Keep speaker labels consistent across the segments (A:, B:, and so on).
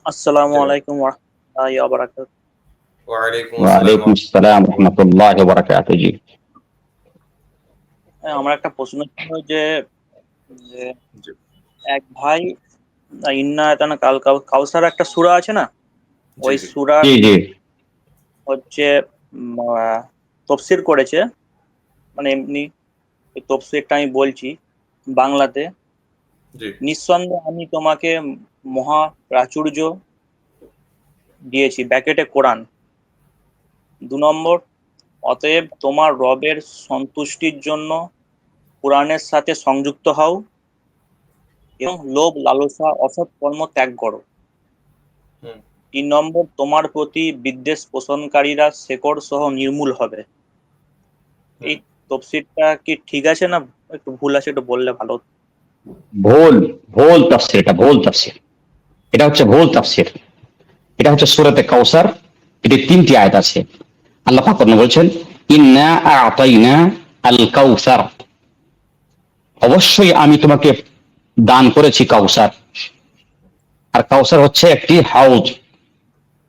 A: আসসালামু
B: জি ভাই।
A: আলাইকুম ওয়া রাহমাতুল্লাহি ওয়া বারাকাতুহু।
B: ওয়ালাইকুম আসসালাম
C: ওয়ালাইকুম আসসালাম রহমতুল্লাহ বারাকাতুহু। জি
A: আমার একটা প্রশ্ন ছিল যে যে
B: জি
A: এক ভাই ইন্না আতানা কাউসার একটা সূরা আছে না?
B: জি
A: ওই
B: জি
A: সূরার
C: জি জি
A: হচ্ছে তাফসীর করেছে, মানে এমনি ওই তাফসীরটা আমি বলছি বাংলাতে।
B: জি
A: নিঃসন্দেহে আমি তোমাকে মহা প্রাচুর্য দিয়েছি, ব্র্যাকেটে কোরআন। ২ নম্বর, অতএব তোমার রবের সন্তুষ্টির জন্য কোরআনের সাথে সংযুক্ত হও এবং লোভ লালসা অসৎ কর্ম ত্যাগ করো।
B: হুম
A: ৩ নম্বর, তোমার প্রতি বিদ্বেষ পোষণকারীরা শেকড় সহ নির্মূল হবে। এই
B: হুম
A: তফসিরটা কি ঠিক আছে না একটু ভুল আছে, একটু বললে ভালো হতো।
C: ভুল ভুল তাফসীর, এটা ভুল তাফসীর। এটা হচ্ছে ভুল তাফসীর। এটা হচ্ছে সূরাতে কাউসার। এটি ৩টি আয়াত আছে। আল্লাহ পাক বলছেন, ইন্না আ'তাইনা আল কাউসার, অবশ্যই আমি তোমাকে দান করেছি কাউসার। আর কাউসার হচ্ছে একটি হাউজ,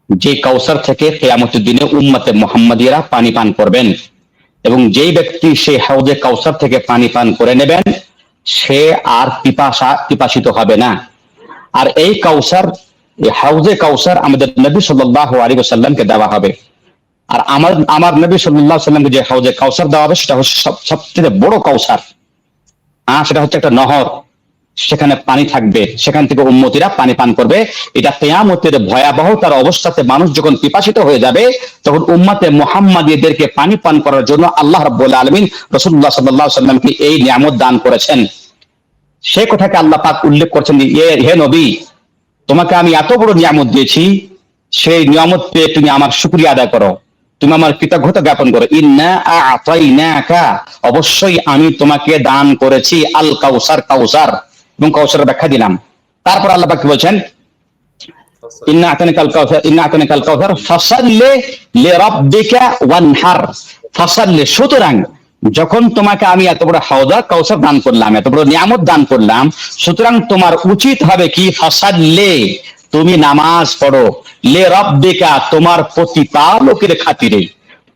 C: যে কাউসার থেকে কিয়ামতের দিনে উম্মতে মুহাম্মাদিয়ারা পানি পান করবেন, এবং যেই ব্যক্তি সেই হাউজে কাউসার থেকে পানি পান করে নেবেন সে আর পিপাসিত হবে না। আর এই কাউসার, এই হাউজে কাউসার আমাদের নবী সাল্লাল্লাহু আলাইহি ওয়াসাল্লামকে দেওয়া হবে। আর আমার আমার নবী সাল্লাল্লাহু আলাইহি ওয়াসাল্লামকে যে হাউজে কাউসার দেওয়া হবে সেটা হচ্ছে সবচেয়ে বড় কাউসার। সেটা হচ্ছে একটা নহর, সেখানে পানি থাকবে, সেখান থেকে উম্মতিরা পানি পান করবে। এটা কিয়ামতের ভয়াবহতার অবস্থাতে মানুষ যখন পিপাসিত হয়ে যাবে, তখন উম্মতে মুহাম্মাদীদেরকে পানি পান করার জন্য আল্লাহ রাব্বুল আলামিন রাসূলুল্লাহ সাল্লাল্লাহু আলাইহি ওয়াসাল্লামকে এই নিয়ামত দান করেছেন। সে কথাকে আল্লাহ পাক উল্লেখ করছেন যে, হে নবী, তোমাকে আমি এত বড় নিয়ামত দিয়েছি, সেই নিয়ামত পেয়ে তুমি আমার শুকরিয়া আদায় করো, তুমি আমার কৃতজ্ঞতা জ্ঞাপন করো। ইন্না আ'তাইনাকা, অবশ্যই আমি তোমাকে দান করেছি আল কাউসার, কাউসার। এবং কাউসারের ব্যাখ্যা দিলাম। তারপর আল্লাহ পাক কি বলছেন,
B: ফাসাল
C: ইন্না আ'তাইনাকাল কাউসার, ইন্না আ'তাইনাকাল কাউসার ফাসাল্লি লিরাব্বিকা ওয়ানহার। ফাসাল্লি, সুতরাং যখন তোমাকে আমি এত বড় হাওজা কাউসার দান করলাম, এত বড় নিয়ামত দান করলাম, সুতরাং তোমার উচিত হবে কি, ফাসাল্লি, তুমি নামাজ পড়ো, লে রব্বিকা, তোমার প্রতিপালকের খাতিরে।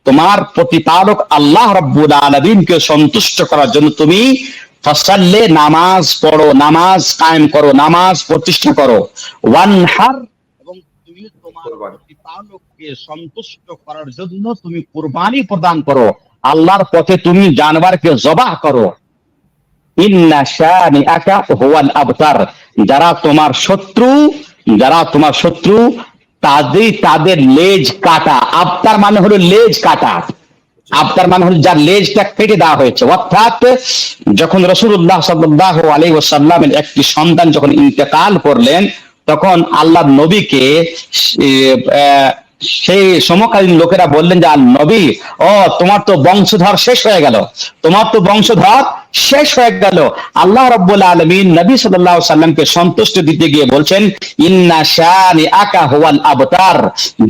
C: তোমার প্রতিপালক আল্লাহ রাব্বুল আলামিনকে সন্তুষ্ট করার জন্য তুমি ফাসাল্লি, নামাজ পড়ো, নামাজ কায়েম করো, নামাজ প্রতিষ্ঠা করো। ওয়ানহার, এবং তুমি তোমার
B: কোরবানি।
C: প্রতিপালককে সন্তুষ্ট করার জন্য তুমি কুরবানি প্রদান করো, আল্লাহর পথে তুমি জানোয়ারকে জবাহ করো। ইন্না শানিআকা হুয়াল আবতার, যারা তোমার শত্রু, যারা তোমার শত্রু, তাদের লেজ কাটা। আবতার মানে হলো লেজ কাটা। আবতার মানে হলো যার লেজটা কেটে দেওয়া হয়েছে। অর্থাৎ যখন রাসূলুল্লাহ সাল্লাল্লাহু আলাইহি ওয়াসাল্লামের একটি সন্তান যখন ইন্তেকাল করলেন, তখন আল্লাহর নবীকে সেই সমকালীন লোকেরা বললেন যে, নবী, ও তোমার তো বংশধর শেষ হয়ে গেল, তোমার তো বংশধর শেষ হয়ে গেল। আল্লাহ রাব্বুল আলামিন নবী সাল্লাল্লাহু আলাইহি সাল্লামকে সন্তুষ্ট দিতে গিয়ে বলছেন, ইন্না শানিআকা হুয়াল আবতার,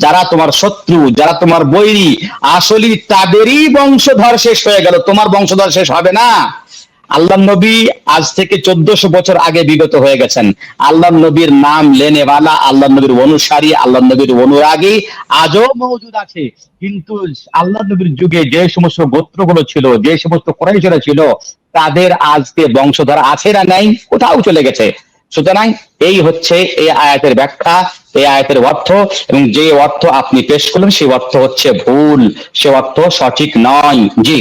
C: যারা তোমার শত্রু, যারা তোমার বৈরী, আসলে তাদেরই বংশধর শেষ হয়ে গেল, তোমার বংশধর শেষ হবে না। আল্লাহ নবী আজ থেকে 1400 বছর আগে বিগত হয়ে গেছেন। আল্লাহ নবীর নাম লেনেওয়ালা, আল্লাহ নবীর অনুসারী, আল্লাহ নবীর অনুরাগী আজও মওজুদ আছে। কিন্তু আল্লাহ নবীর যুগে যে সমস্ত গোত্রগুলো ছিল, যে সমস্ত কুরাইশরা ছিল, তাদের আজকে বংশধর আছে না নাই? কোথাও চলে গেছে। সুতরাং এই হচ্ছে এই আয়াতের ব্যাখ্যা, এই আয়াতের অর্থ। এবং যে অর্থ আপনি পেশ করলেন সেই অর্থ হচ্ছে ভুল, সে অর্থ সঠিক নয়। জি।